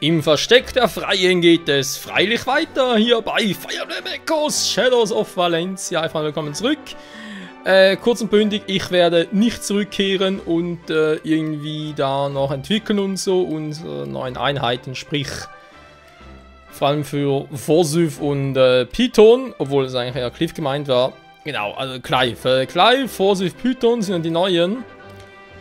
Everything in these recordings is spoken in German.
Im Versteck der Freien geht es freilich weiter, hier bei Fire Emblem Echoes Shadows of Valencia. Einfach willkommen zurück. Kurz und bündig, ich werde nicht zurückkehren und irgendwie da noch entwickeln und so und neuen Einheiten, sprich vor allem für Forsyth und Python, obwohl es eigentlich eher Cliff gemeint war. Genau, also Clive. Clive, Forsyth, Python sind die neuen.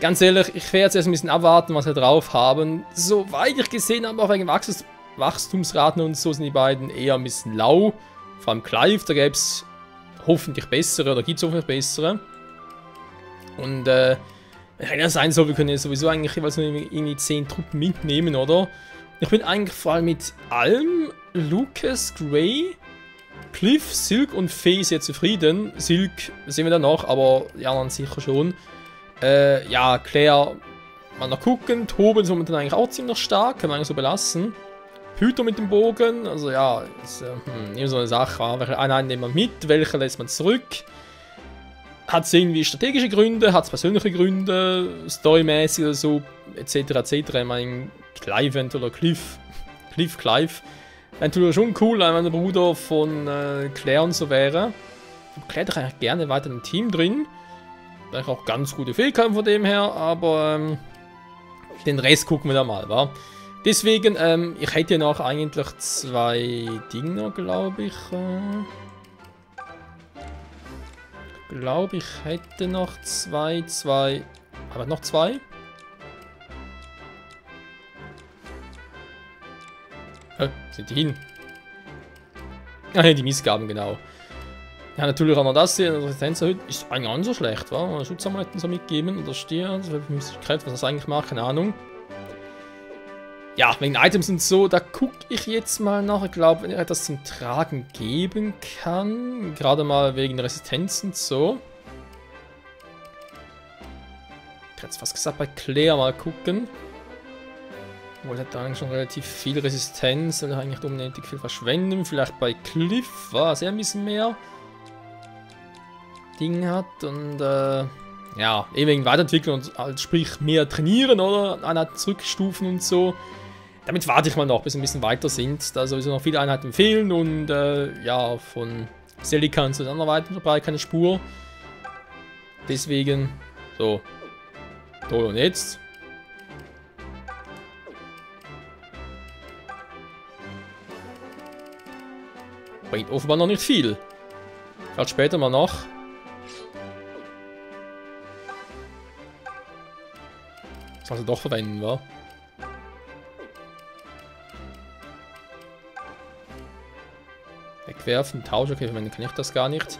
Ganz ehrlich, ich werde jetzt erst ein bisschen abwarten, was wir drauf haben. Soweit ich gesehen habe, auch wegen Wachstumsraten und so sind die beiden eher ein bisschen lau. Vor allem Clive, da gäbe es hoffentlich bessere, oder gibt es hoffentlich bessere. Und wenn das sein soll, wir können ja sowieso eigentlich jeweils nur irgendwie 10 Truppen mitnehmen, oder? Ich bin eigentlich vor allem mit Alm, Lucas, Gray, Cliff, Silk und Fee sehr zufrieden. Silk sehen wir dann noch, aber die anderen sicher schon. Ja, Claire, mal noch gucken. Toben ist momentan eigentlich auch ziemlich stark, kann man eigentlich so belassen. Hüter mit dem Bogen, also ja, ist immer so eine Sache. Welche Einheiten nehmen wir mit, welche lässt man zurück? Hat es irgendwie strategische Gründe, hat es persönliche Gründe, storymäßig oder so, etc. etc. Ich meine, Clive oder Clive. Wäre natürlich schon cool, wenn der Bruder von Claire und so wäre. Claire hat eigentlich gerne weiter im Team drin. Da auch ganz gute Fähigkeiten von dem her, aber den Rest gucken wir da mal, wa? Deswegen, ich hätte noch eigentlich 2 Dinger, glaube ich. Ich hätte noch 2. Aber noch 2? Sind die hin? Ah, ja, die Missgaben, genau. Ja, natürlich auch noch das hier, Resistenz erhöht, ist eigentlich auch nicht so schlecht, wa? Schutzamuleten so mitgeben oder Stier, was das eigentlich macht, keine Ahnung. Ja, wegen Items und so, da gucke ich jetzt mal nach, ich glaube, wenn ich etwas zum Tragen geben kann, gerade mal wegen Resistenz und so. Ich hätte jetzt fast gesagt, bei Claire mal gucken. Obwohl, er hat da eigentlich schon relativ viel Resistenz, soll eigentlich unnötig viel verschwenden. Vielleicht bei Cliff war es ja ein bisschen mehr Ding hat und ja, eben wegen Weiterentwicklung und halt sprich mehr trainieren oder Einheiten zurückstufen und so. Damit warte ich mal noch, bis wir ein bisschen weiter sind, da sowieso noch viele Einheiten fehlen und ja, von Celica und so den anderen dabei keine Spur. Deswegen, so, toll und jetzt. Bringt offenbar noch nicht viel. Vielleicht später mal noch. Also doch verwenden, wa? Wegwerfen, tauschen, okay, verwenden kann ich das gar nicht.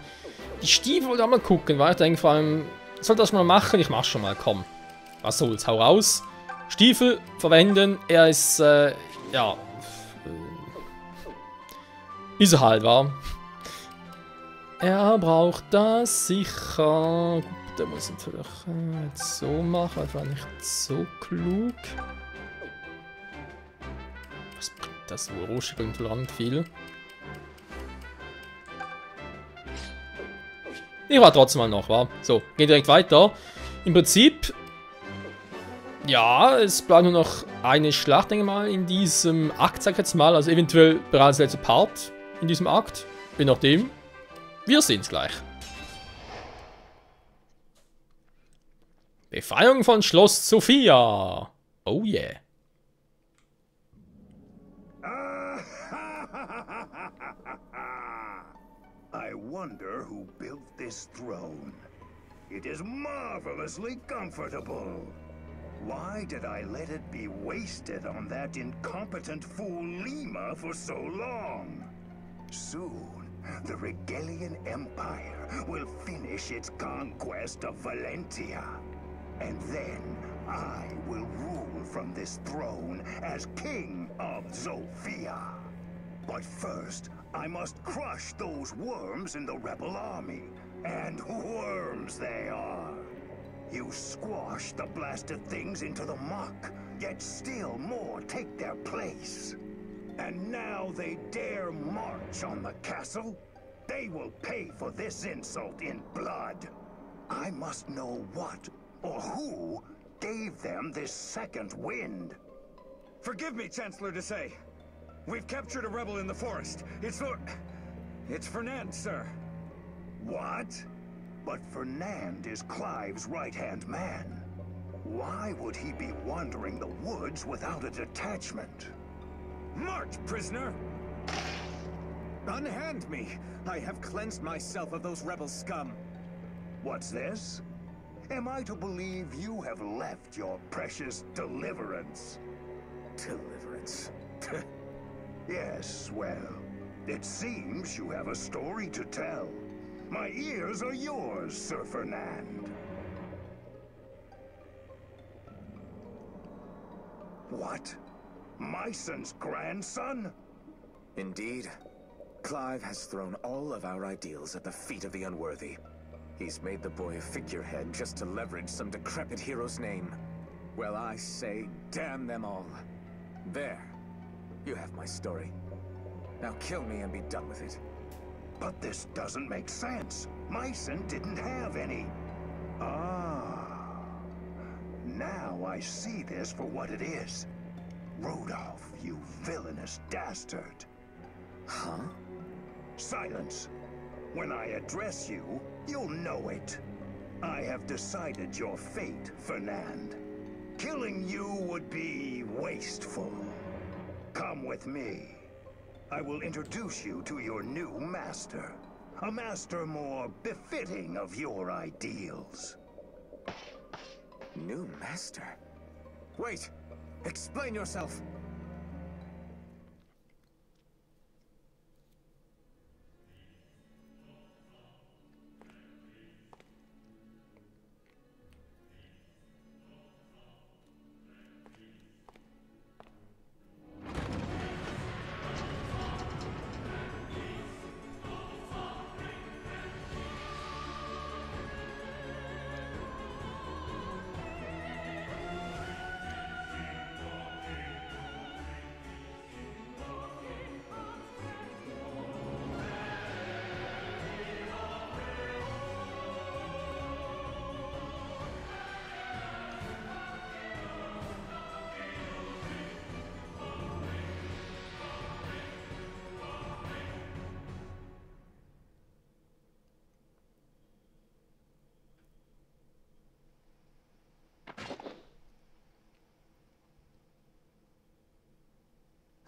Die Stiefel wollte auch mal gucken, weil ich denke vor allem, soll das mal machen? Ich mach's schon mal, komm. Was soll's, hau raus. Stiefel verwenden, er ist, ja. Ist er halt, wa? Er braucht das sicher. Da muss ich natürlich jetzt so machen, einfach nicht so klug. Was bringt das? Roshi bringt verdammt viel. Ich war trotzdem mal noch, wa? So, geht direkt weiter. Im Prinzip, ja, es bleibt nur noch eine Schlacht, denke ich mal, in diesem Akt, sag ich jetzt mal. Also eventuell bereits der letzte Part in diesem Akt. Je nachdem. Wir sehen es gleich. Befreiung von Schloss Sophia. Oh yeah. I wonder who built this throne. It is marvelously comfortable. Why did I let it be wasted on that incompetent fool Lima for so long? Soon, the Regalian Empire will finish its conquest of Valentia. And then I will rule from this throne as King of Zofia. But first, I must crush those worms in the rebel army. And worms they are. You squash the blasted things into the muck, yet still more take their place. And now they dare march on the castle? They will pay for this insult in blood. I must know what or who gave them this second wind. Forgive me, Chancellor Desai. We've captured a rebel in the forest. It's Fernand, sir. What? But Fernand is Clive's right-hand man. Why would he be wandering the woods without a detachment? March, prisoner! Unhand me! I have cleansed myself of those rebel scum. What's this? Am I to believe you have left your precious deliverance? Deliverance? Yes, well, it seems you have a story to tell. My ears are yours, Sir Fernand. What? Myson's grandson? Indeed. Clive has thrown all of our ideals at the feet of the unworthy. He's made the boy a figurehead just to leverage some decrepit hero's name. Well, I say, damn them all. There. You have my story. Now kill me and be done with it. But this doesn't make sense. Myson didn't have any. Ah. Now I see this for what it is. Rodolph, you villainous dastard. Huh? Silence. When I address you, you'll know it. I have decided your fate, Fernand. Killing you would be wasteful. Come with me. I will introduce you to your new master. A master more befitting of your ideals. New master? Wait! Explain yourself!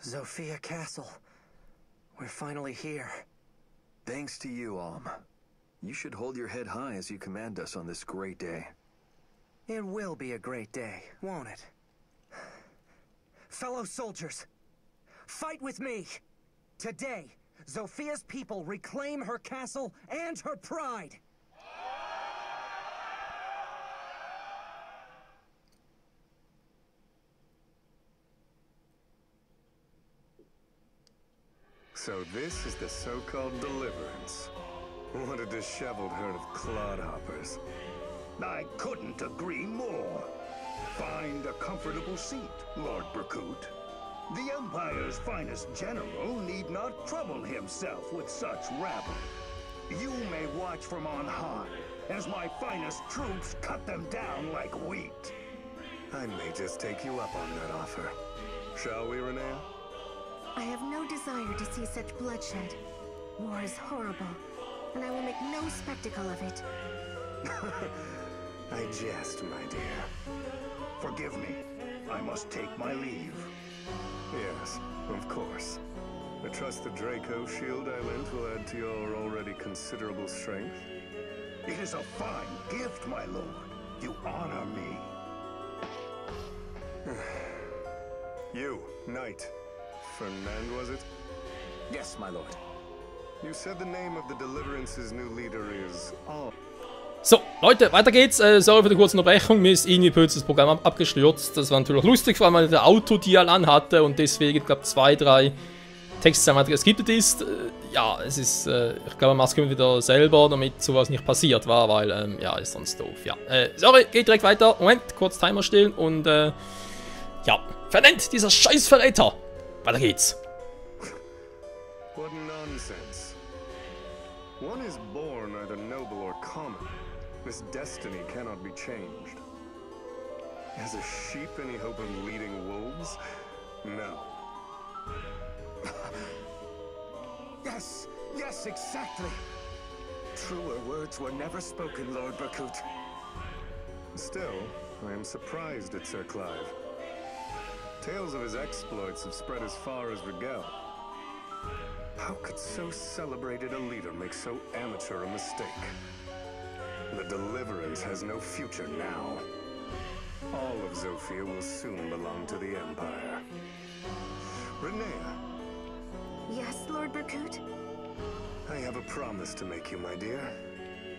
Zofia Castle. We're finally here. Thanks to you, Alm. You should hold your head high as you command us on this great day. It will be a great day, won't it? Fellow soldiers, fight with me! Today, Zofia's people reclaim her castle and her pride! So this is the so-called deliverance. What a disheveled herd of clodhoppers. I couldn't agree more. Find a comfortable seat, Lord Berkut. The Empire's finest general need not trouble himself with such rabble. You may watch from on high, as my finest troops cut them down like wheat. I may just take you up on that offer. Shall we, Renea? I have no desire to see such bloodshed. War is horrible, and I will make no spectacle of it. I jest, my dear. Forgive me. I must take my leave. Yes, of course. I trust the Draco shield I lent will add to your already considerable strength. It is a fine gift, my lord. You honor me. You, knight. Fernand, was it? Yes, my lord. You said the name of the Deliverance's new leader is Alm. So, Leute, weiter geht's. Sorry für die kurze Unterbrechung. Mir ist irgendwie plötzlich das Programm abgestürzt. Das war natürlich lustig, vor allem weil der Autodial anhatte und deswegen, ich glaube, 2, 3 Textzeilen geskippt ist. Ja, es ist, ich glaube, man macht es wieder selber, damit sowas nicht passiert war, weil, ja, ist sonst doof. Ja, sorry, geht direkt weiter. Moment, kurz Timer stellen und, ja, Fernand, dieser Scheißverräter. Weiter geht's. What nonsense. One is born either noble or common. This destiny cannot be changed. Has a sheep any hope of leading wolves? No. Yes, yes, exactly. Truer words were never spoken, Lord Berkut. Still, I am surprised at Sir Clive. Tales of his exploits have spread as far as Rigel. How could so celebrated a leader make so amateur a mistake? The Deliverance has no future now. All of Zofia will soon belong to the Empire. Renea, Yes, Lord Berkut? I have a promise to make you, my dear.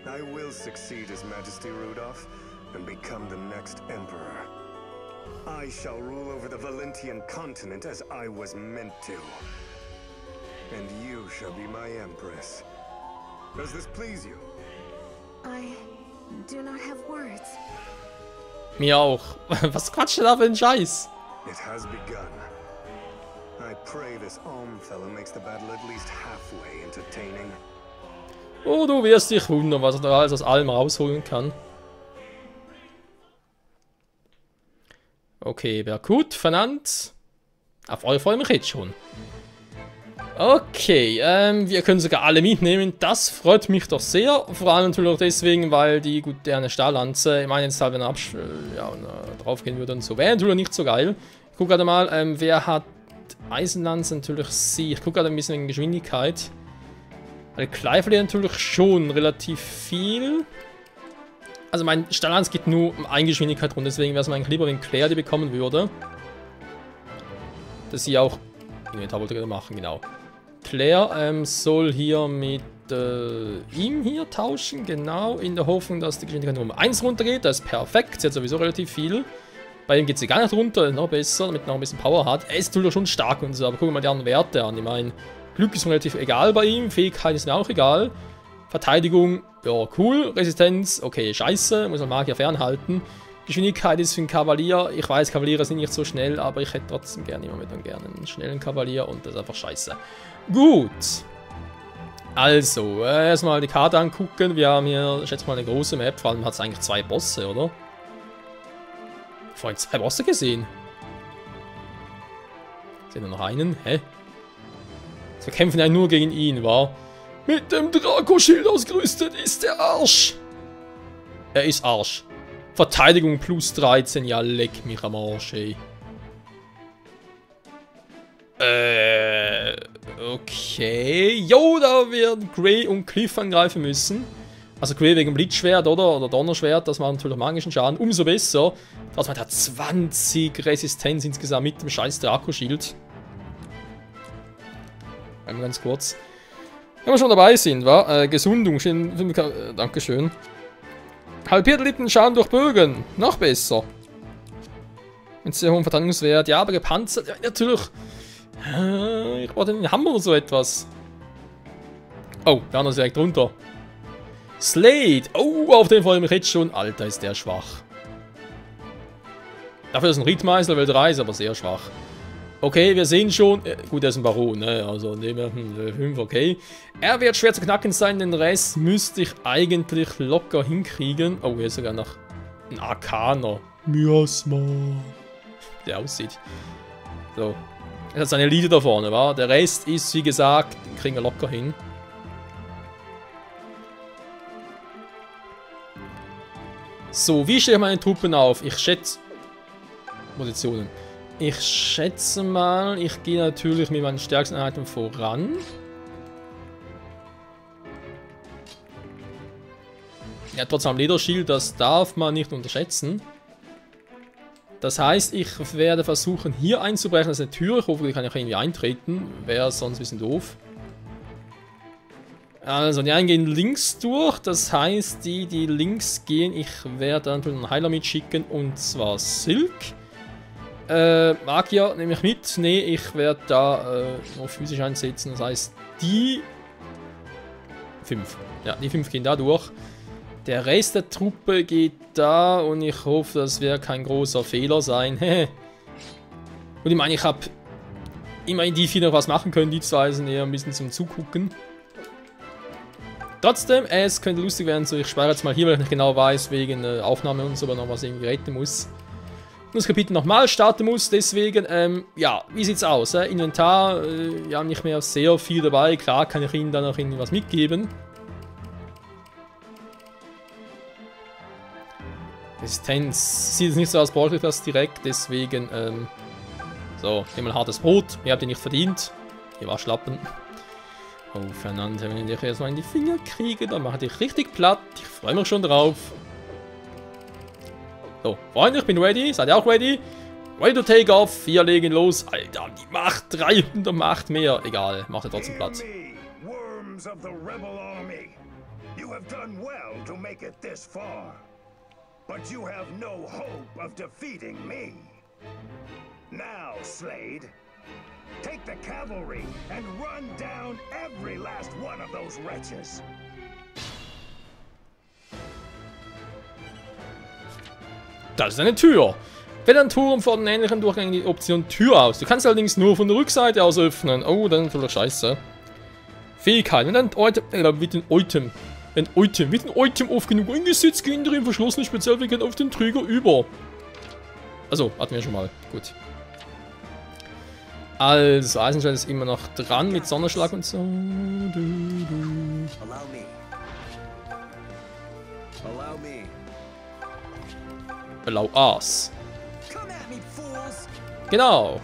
I will succeed His Majesty Rudolph and become the next Emperor. I shall rule over the Valentian continent as I was meant to. And you shall be my Empress. Does this please you? I do not have words. Mir auch. Was quatscht denn da für ein Scheiß? It has begun. I pray this Almfella makes the battle at least halfway entertaining. Oh, du wirst dich wundern, was er da alles aus allem rausholen kann. Okay, Berkut, vernannt. Auf euch freue ich mich jetzt schon. Okay, wir können sogar alle mitnehmen. Das freut mich doch sehr. Vor allem natürlich auch deswegen, weil die gute Stahllanze, ich meine jetzt halt, wenn er drauf gehen würde und so, wäre natürlich nicht so geil. Ich gucke gerade mal, wer hat Eisenlanze? Natürlich sie. Ich gucke gerade ein bisschen in Geschwindigkeit. Weil Clive verliert natürlich schon relativ viel. Also mein Stahllanze geht nur um eine Geschwindigkeit runter, deswegen wäre es mir eigentlich lieber, wenn Claire die bekommen würde. Dass sie auch Inventar wollte ich machen, genau. Claire soll hier mit ihm hier tauschen, genau, in der Hoffnung, dass die Geschwindigkeit nur um 1 runtergeht. Das ist perfekt, sie hat sowieso relativ viel. Bei ihm geht sie gar nicht runter, noch besser, damit er noch ein bisschen Power hat. Er ist natürlich schon stark und so, aber gucken wir mal die anderen Werte an. Ich meine, Glück ist relativ egal bei ihm, Fähigkeit ist mir auch egal. Verteidigung, ja, cool. Resistenz, okay, scheiße, muss man Magier fernhalten. Geschwindigkeit ist für einen Kavalier. Ich weiß, Kavaliere sind nicht so schnell, aber ich hätte trotzdem gerne immer mit gerne einen schnellen Kavalier und das ist einfach scheiße. Gut. Also, erstmal die Karte angucken. Wir haben hier, ich schätze mal, eine große Map. Vor allem hat es eigentlich 2 Bosse, oder? Vorhin 2 Bosse gesehen. Sehen wir noch einen? Hä? Wir kämpfen ja nur gegen ihn, wa? Mit dem Draco-Schild ausgerüstet ist der Arsch. Er ist Arsch. Verteidigung plus 13, ja leck mich am Arsch, ey. Okay. Jo, da werden Grey und Cliff angreifen müssen. Also Grey wegen Blitzschwert, oder Donnerschwert, das macht natürlich magischen Schaden. Umso besser. Das hat 20 Resistenz insgesamt mit dem scheiß Draco-Schild. Einmal ganz kurz. Wenn wir schon dabei sind, wa? Gesundung, Dankeschön. Halbiert erlitten Schaden durch Bögen. Noch besser. Mit sehr hohem Verteidigungswert. Ja, aber gepanzert. Ja, natürlich. Ich brauche den Hammer oder so etwas. Oh, der andere ist direkt runter. Slade. Oh, auf den freue ich mich jetzt schon. Alter, ist der schwach. Dafür ist ein Riedmeißel, Level 3 ist aber sehr schwach. Okay, wir sehen schon. Gut, er ist ein Baron, ne? Also nehmen wir Level 5, okay. Er wird schwer zu knacken sein, den Rest müsste ich eigentlich locker hinkriegen. Oh, hier ist sogar noch ein Arkaner. Miasma. Der aussieht. So. Er hat seine Elite da vorne, wa? Der Rest ist, wie gesagt, den kriegen wir locker hin. So, wie stelle ich meine Truppen auf? Ich schätze... Positionen. Ich schätze mal, ich gehe natürlich mit meinen stärksten Einheiten voran. Ja, trotzdem Lederschild, das darf man nicht unterschätzen. Das heißt, ich werde versuchen, hier einzubrechen. Das ist eine Tür. Ich hoffe, die kann ich irgendwie eintreten. Wäre sonst ein bisschen doof. Also, die einen gehen links durch. Das heißt, die links gehen, ich werde dann einen Heiler mitschicken. Und zwar Silk. Magier nehme ich mit. Ne, ich werde da nur physisch einsetzen. Das heißt, die 5. Ja, die 5 gehen da durch. Der Rest der Truppe geht da und ich hoffe, das wird kein großer Fehler sein. Und ich meine, ich habe immerhin die 4 noch was machen können. Die 2 sind eher ein bisschen zum Zugucken. Trotzdem, es könnte lustig werden. So, ich speichere jetzt mal hier, weil ich nicht genau weiß, wegen Aufnahme und so, aber noch was irgendwie retten muss. das Kapitel nochmal starten muss. Deswegen, ja, wie sieht's aus? Inventar, ja, nicht mehr sehr viel dabei. Klar kann ich Ihnen dann noch irgendwie was mitgeben. Resistenz sieht es nicht so aus, brauche ich das direkt. Deswegen, so, nimm mal hartes Brot. Ihr habt ihr nicht verdient. Ihr war Schlappen. Oh, Fernando, wenn ich dich erstmal in die Finger kriege, dann mache ich dich richtig platt. Ich freue mich schon drauf. So, Freunde, ich bin ready. Seid ihr auch ready? Ready to take off. Wir legen los. Alter, die macht 300 Macht mehr. Egal, macht er trotzdem Platz. Worms of the rebel army. You have done well to make it this far. But you have no hope of defeating me. Now, Slade, take the cavalry and run down every last one of those wretches. Das ist eine Tür. Wähle ein Turm vor den ähnlichen Durchgängen die Option Tür aus. Du kannst allerdings nur von der Rückseite aus öffnen. Oh, dann ist natürlich scheiße. Fähigkeiten. Wenn ein Item oft genug eingesetzt, gehen darin verschlossene Spezialfähigkeiten auf den Träger über. Also, hatten wir schon mal. Gut. Also, Eisenschwert ist immer noch dran mit Sonnenschlag und so. Allow us. Genau.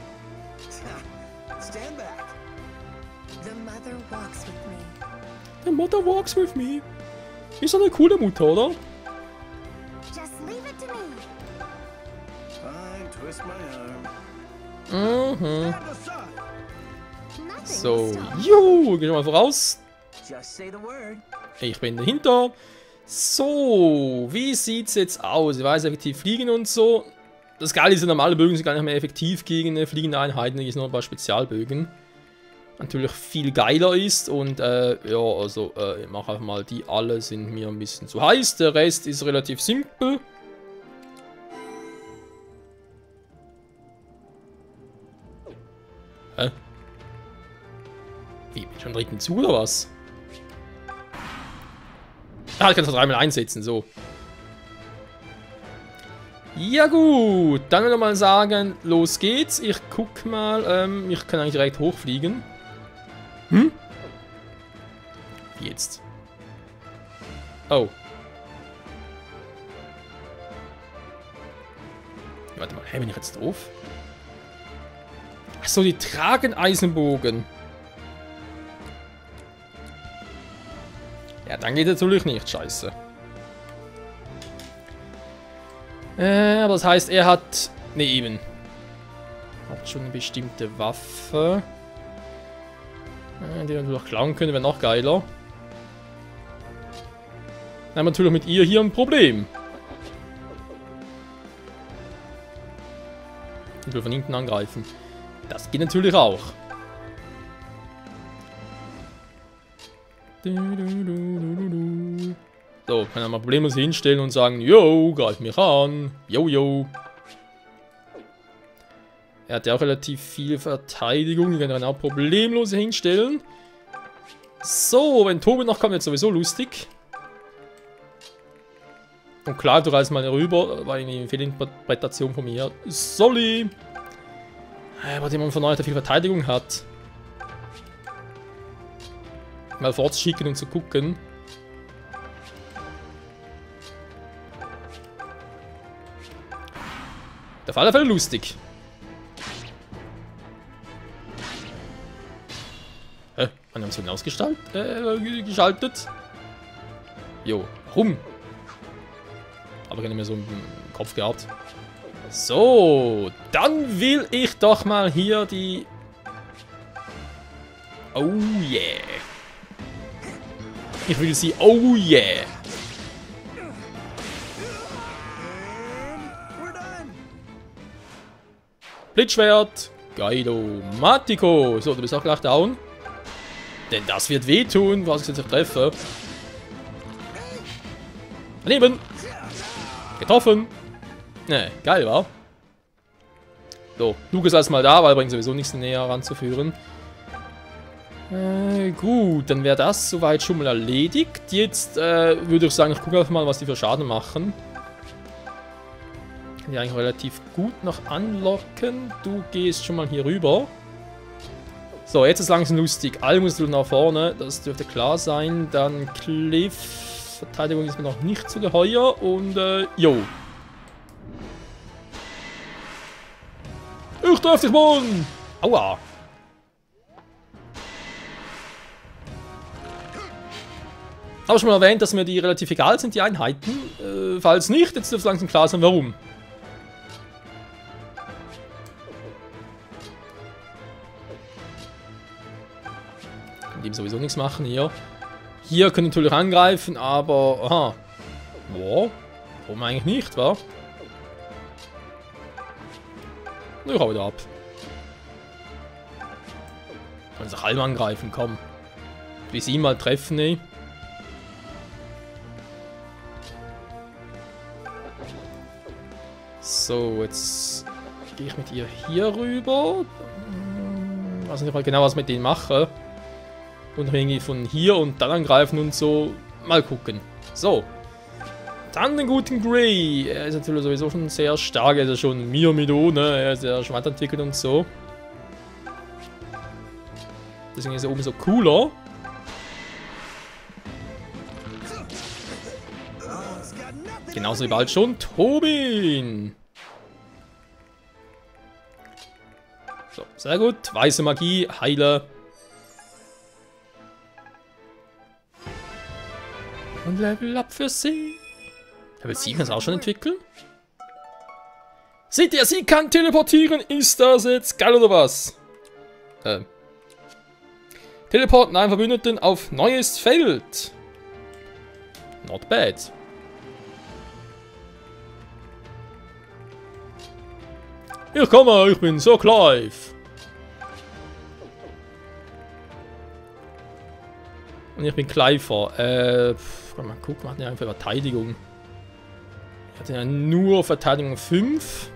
The mother walks with me. Ist eine coole Mutter, oder? Just leave it to me. Fine, twist my Mhm. Nothing So, will stop me. juhu, geh mal voraus. Just say the word. Ich bin dahinter. So, wie sieht's jetzt aus? Ich weiß, effektiv fliegen und so. Das Geile ist, normale Bögen sind gar nicht mehr effektiv gegen fliegende Einheiten, die sind nur bei Spezialbögen. Natürlich viel geiler ist und ja, also ich mache einfach mal die alle, sind mir ein bisschen zu heiß. Der Rest ist relativ simpel. Hä? Wie, bin ich schon dritten Zug oder was? Ah, ich kann es dreimal einsetzen, so. Ja gut, dann würde ich mal sagen, los geht's. Ich guck mal, ich kann eigentlich direkt hochfliegen. Hm? Wie jetzt? Oh. Warte mal, hä, bin ich jetzt doof? Achso, die tragen Eisenbogen. Ja, dann geht natürlich nicht, scheiße. Aber das heißt, er hat... Ne, eben. Hat schon eine bestimmte Waffe. Die man natürlich klauen könnte, wäre noch geiler. Dann haben wir natürlich mit ihr hier ein Problem. Und wir von hinten angreifen. Das geht natürlich auch. So, kann er mal problemlos hinstellen und sagen, yo, greif mich an. Yo, yo. Er hat ja auch relativ viel Verteidigung, die kann er auch problemlos hinstellen. So, wenn Tobi noch kommt, wird sowieso lustig. Und klar, du reist mal rüber, war eine Fehlinterpretation von mir. Sorry. Aber jemand von euch, der viel Verteidigung hat. Mal fortzuschicken und zu gucken. Der Fall wäre lustig. Hä? Haben wir so hinausgeschaltet? Jo, warum? Aber ich habe mir so im Kopf gehabt. So, dann will ich doch mal hier die... Oh yeah. Ich will sie... Oh yeah. Blitzschwert. Gaido. Matiko. So, du bist auch gleich down. Denn das wird wehtun, was ich jetzt treffe. Daneben. Getroffen. Ne, geil, war. So, Luke ist erstmal da, weil er bringt sowieso nichts näher ranzuführen. Gut, dann wäre das soweit schon mal erledigt. Jetzt würde ich sagen, ich gucke einfach mal, was die für Schaden machen. kann die eigentlich relativ gut noch anlocken. Du gehst schon mal hier rüber. So, jetzt ist es langsam lustig. All muss nach vorne, das dürfte klar sein. Dann Cliff. Verteidigung ist mir noch nicht zu geheuer. Und, jo. Ich darf dich wohnen! Aua! Habe schon mal erwähnt, dass mir die relativ egal sind, die Einheiten. Falls nicht, jetzt dürfte es langsam klar sein, warum. Kann dem sowieso nichts machen hier. Hier können natürlich angreifen, aber... Aha. Wow. Warum eigentlich nicht, wa? Ich hau wieder ab. Kann sich halb angreifen, komm. Bis ihn mal treffen, ey. So, jetzt gehe ich mit ihr hier rüber. Ich weiß nicht mal genau, was ich mit denen mache. Und irgendwie von hier und dann angreifen und so. Mal gucken. So. Dann den guten Gray. Er ist natürlich sowieso schon sehr stark. Er ist ja schon Miyamido, ne? Er ist ja schon weiterentwickelt und so. Deswegen ist er oben so cooler. Genauso wie bald schon Tobin. So, sehr gut. Weiße Magie, Heiler. Und Level Up für sie. Level 7 ist auch schon entwickelt. Seht ihr, sie kann teleportieren. Ist das jetzt geil oder was? Teleporten einen Verbündeten auf neues Feld. Not bad. Ich komme, ich bin so Clive. Und ich bin Cliver. Mal gucken, wir hatten ja einfach Verteidigung. Ich hatte ja nur Verteidigung 5.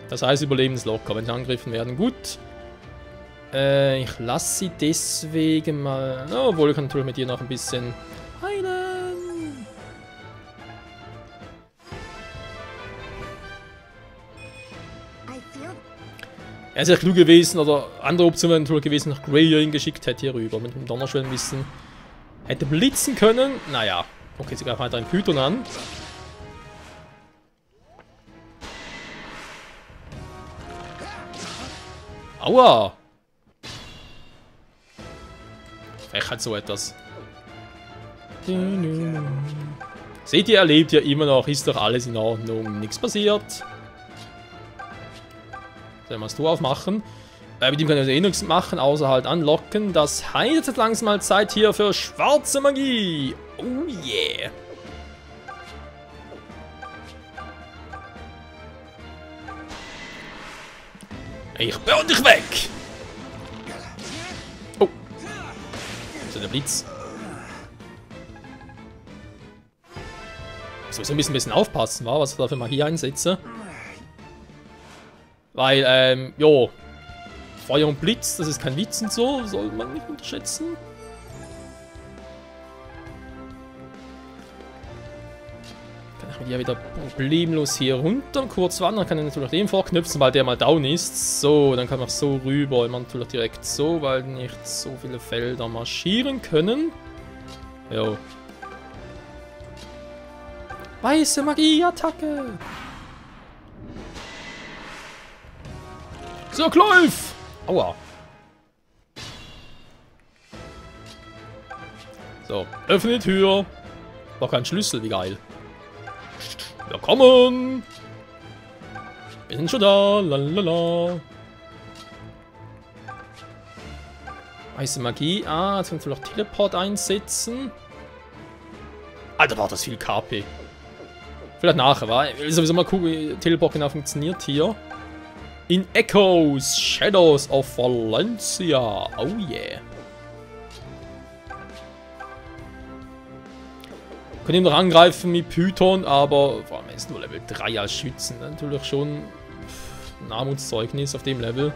Das heißt, überlebenslocker, wenn sie angegriffen werden. Gut. Ich lasse sie deswegen mal... Oh, obwohl, ich kann natürlich mit ihr noch ein bisschen heilen. Er ist ja klug gewesen, oder andere Option wäre natürlich gewesen, nach Gray ihn geschickt hätte hier rüber. Mit dem Donnerschwellenwissen. Hätte blitzen können. Naja. Okay, sie greifen weiter einen Python an. Aua! Frechheit so etwas. Seht ihr, er lebt ja immer noch. Ist doch alles in Ordnung. Nichts passiert. Sollen wir das Tor aufmachen? Mit ihm kann ich eh nichts machen, außer halt anlocken. Das heißt, jetzt langsam mal Zeit hier für schwarze Magie. Oh yeah. Ich burn dich weg. Oh. So, der Blitz. Ich muss ein bisschen aufpassen, was ich da für Magie einsetze. Weil, jo. Feuer und Blitz, das ist kein Witz und so, soll man nicht unterschätzen. Kann ich mit ihr wieder problemlos hier runter und kurz wandern, kann ich natürlich den vorknüpfen, weil der mal down ist. So, dann kann man so rüber, immer natürlich direkt so, weil nicht so viele Felder marschieren können. Jo. Weiße Magie-Attacke! So, Clive! Aua. So, öffne die Tür. Noch kein Schlüssel, wie geil. Willkommen! Wir sind schon da, lalala. Weiße Magie. Ah, jetzt können wir noch Teleport einsetzen. Alter, war das viel KP. Vielleicht nachher, wa? Ich will sowieso mal gucken, wie Teleport genau funktioniert hier. In Echoes, Shadows of Valencia. Oh yeah. Können ihn noch angreifen mit Python, aber vor allem ist nur Level 3 als Schützen. Natürlich schon ein Armutszeugnis auf dem Level.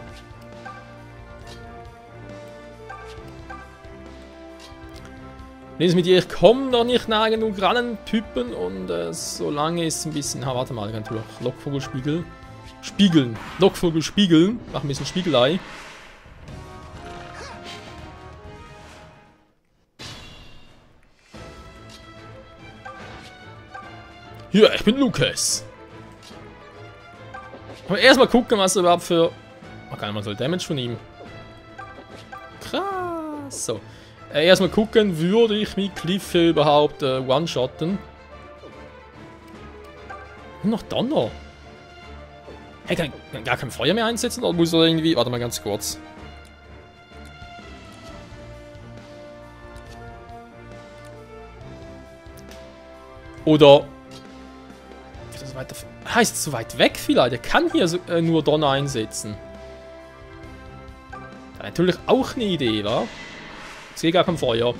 Links mit dir, ich komme noch nicht nah genug ran, Typen. Und solange ist es ein bisschen... Ha, warte mal, ich kann natürlich Lockvogelspiegel... Spiegeln. Lockvogel spiegeln. Mach ein bisschen Spiegelei. Ja, ich bin Lukas. Aber erstmal gucken, was er überhaupt für... Oh, kann man so Damage von ihm. Krass. So. Erstmal gucken, würde ich mit Cliff hier überhaupt one-shotten. Und noch Donner. Hey, kann ich gar kein Feuer mehr einsetzen? Oder muss er irgendwie... Warte mal ganz kurz. Oder... Ist das weiter... Heißt es so weit weg vielleicht? Er kann hier so, nur Donner einsetzen. Ja, natürlich auch eine Idee, wa? Ich sehe gar kein Feuer.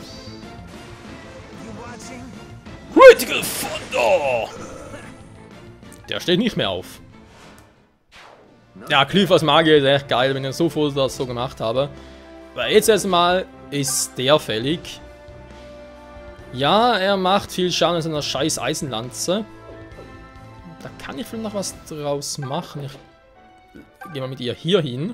Critical Thunder! Der steht nicht mehr auf. Ja, Cliff als Magier ist echt geil, wenn ich so froh das so gemacht habe. Weil jetzt erstmal ist der fällig. Ja, er macht viel Schaden in seiner scheiß Eisenlanze. Da kann ich vielleicht noch was draus machen. Ich gehe mal mit ihr hier hin.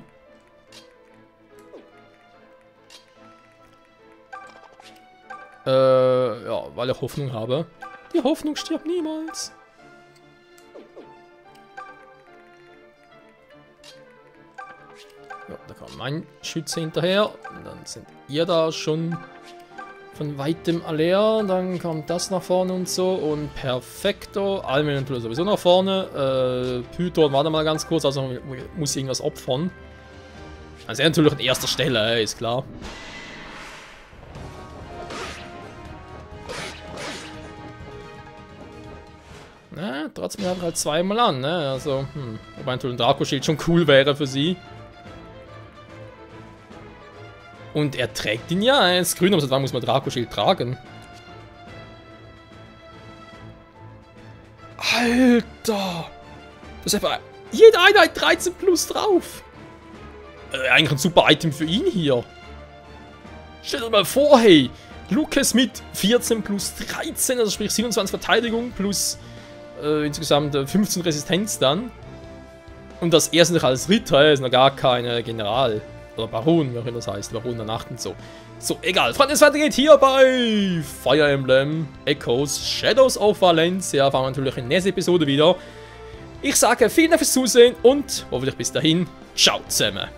Ja, weil ich Hoffnung habe. Die Hoffnung stirbt niemals. Ja, da kommt mein Schütze hinterher. Und dann sind ihr da schon von weitem leer. Dann kommt das nach vorne und so. Und perfekto. Almen tut sowieso nach vorne. Python, warte mal ganz kurz. Also muss irgendwas opfern. Also er natürlich an erster Stelle, ist klar. Na, trotzdem hat er halt zweimal an, ne? Also, wobei natürlich ein Draco-Schild schon cool wäre für sie. Und er trägt ihn ja, er ist grün, aber seit wann muss man Draco-Schild tragen? Alter! Das ist einfach jede Einheit 13 plus drauf! Eigentlich ein super Item für ihn hier. Stell dir mal vor, hey! Lukas mit 14 plus 13, also sprich 27 Verteidigung plus insgesamt 15 Resistenz dann. Und das erste noch als Ritter ist noch gar keine General. Oder Baron, wie auch immer das heißt. Baron der Nacht und so. So, egal. Freunde, es weitergeht hier bei Fire Emblem Echoes Shadows of Valencia. Fahren wir natürlich in der nächsten Episode wieder. Ich sage vielen Dank fürs Zusehen und hoffentlich bis dahin. Ciao zusammen.